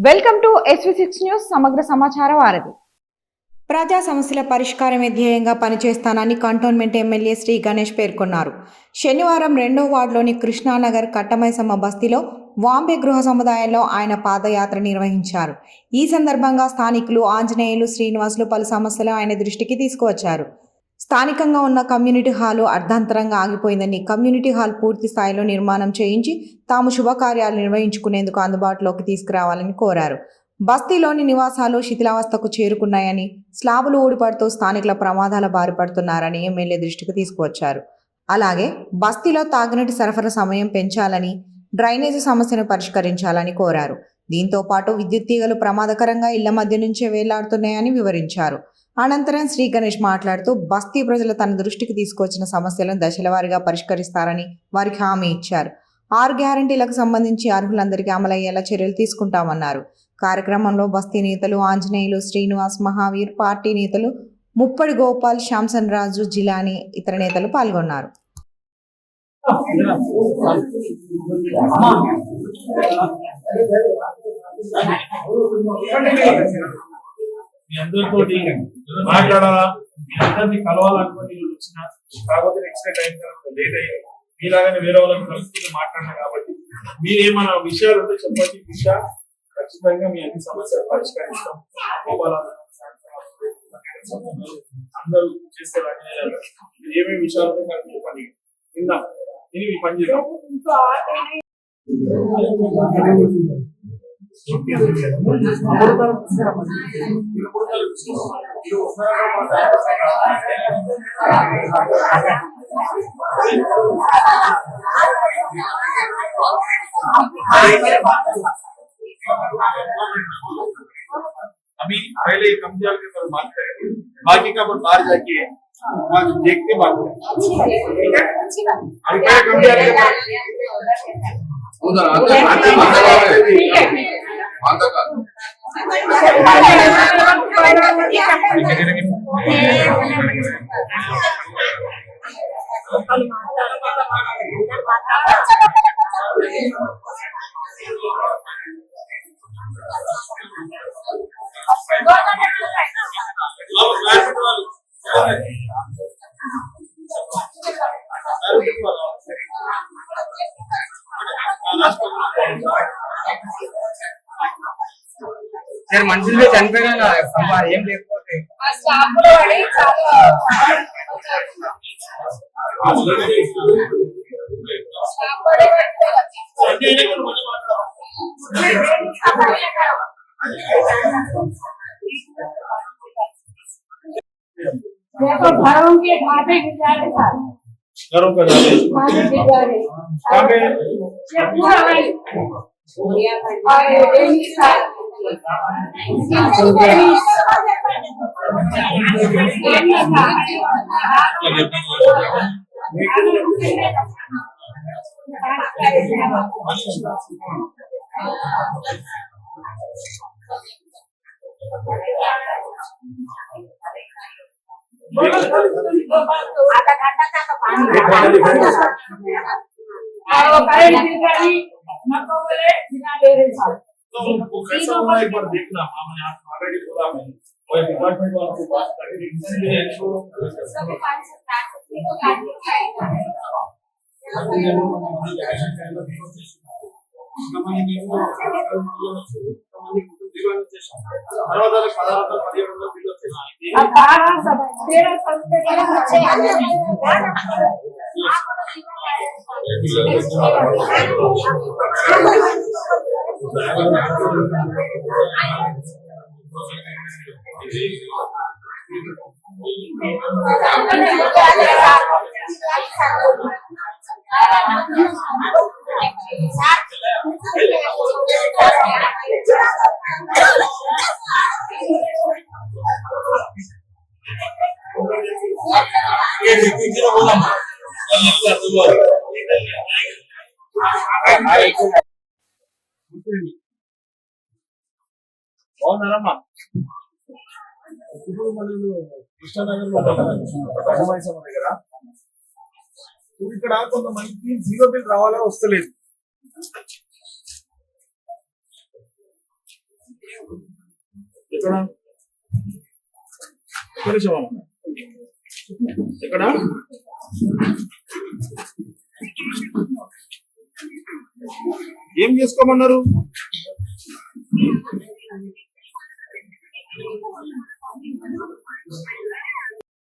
Welcome to SV6 news సమగ్ర సమాచార వారధి. ప్రజా సమస్యల పరిష్కారమే ధ్యేయంగా పనిచేస్తానని కంటోన్మెంట్ ఎమ్మెల్యే శ్రీ గణేష్ పేర్కొన్నారు. శనివారం 2వ వార్డులోని కృష్ణానగర్ కట్టమైసమ్మ బస్తీలో వాంబే గృహ సముదాయంలో ఆయన పాదయాత్ర నిర్వహించారు. ఈ సందర్భంగా స్థానికులు ఆంజనేయులు, శ్రీనివాసులు పలు సమస్యలు ఆయన దృష్టికి తీసుకువచ్చారు. స్థానికంగా ఉన్న కమ్యూనిటీ హాలు అర్ధాంతరంగా ఆగిపోయిందని, కమ్యూనిటీ హాల్ పూర్తి స్థాయిలో నిర్మాణం చేయించి తాము శుభకార్యాలు నిర్వహించుకునేందుకు అందుబాటులోకి తీసుకురావాలని కోరారు. బస్తీలోని నివాసాలు శిథిలావస్థకు చేరుకున్నాయని, స్లాబులు ఊడిపడుతూ స్థానికుల ప్రమాదాల బారి పడుతున్నారని ఎమ్మెల్యే దృష్టికి తీసుకువచ్చారు. అలాగే బస్తీలో తాగునీటి సరఫరా సమయం పెంచాలని, డ్రైనేజీ సమస్యను పరిష్కరించాలని కోరారు. దీంతో పాటు విద్యుత్ తీగలు ప్రమాదకరంగా ఇళ్ల మధ్య నుంచే వేలాడుతున్నాయని వివరించారు. అనంతరం శ్రీ గణేష్ మాట్లాడుతూ బస్తీ ప్రజలు తన దృష్టికి తీసుకొచ్చిన సమస్యలను దశలవారీగా పరిష్కరిస్తారని వారికి హామీ ఇచ్చారు. 6 గ్యారంటీలకు సంబంధించి అర్హులందరికీ అమలయ్యేలా చర్యలు తీసుకుంటామన్నారు. కార్యక్రమంలో బస్తీ నేతలు ఆంజనేయులు, శ్రీనివాస్, మహావీర్, పార్టీ నేతలు ముప్పడి గోపాల్, శాంసన్ రాజు, జిలాని, ఇతర నేతలు పాల్గొన్నారు. మీ అందరితో మాట్లాడాలా, మీ అందరినీ కలవాలనుకుని వచ్చిన, కాకపోతే నెక్స్ట్ టైం లేట్ అయ్యింది. మీలాగానే వేరే వాళ్ళని కలుసుకుని మాట్లాడినా కాబట్టి మీరేమన్నా విషయాలు ఉంటే చెప్పండి. దిశ ఖచ్చితంగా మీ అన్ని సమస్యలు పరిష్కరిస్తాం. అందరూ చేస్తారు. ఏమేమి విషయాలు ఉంటే కలిపి చెప్పండి, విందాం. ఇది మీ పని చేద్దాం. अभी पहले कमजोर के पर बात करेंगे, बाकी का बाहर जाके वहाँ देखते बात करें, ठीक है? अभी पहले कमजोर के उधर यार मंजिल में चनिपोయినా ఏం లేకపోతే देखो घरों के ढाबे गुजारे साथ घरों का गुजारे ये पूरा है और डेली साथ आधा घंटा तक पानी और वो करेंट बिजली नको बोले बिना दे रहे साहब। तो वो कैसा होगा एक बार देखना। हमने आप ऑलरेडी बोला है वो डिपार्टमेंट वालों से बात करके सभी पानी से स्टार्ट को गाड़ी खाएगा अब 12 सब 13 सब से బాగున్నారమ్మా. ఇప్పుడు మనం కృష్ణానగర్ లో కట్టమైసమ్మ దగ్గర ఇక్కడ కొంతమందికి జీరో బిల్ రావాలా వస్తలేదు. ఎక్కడ ఎక్కడ ఏం చేసుకోమన్నారు?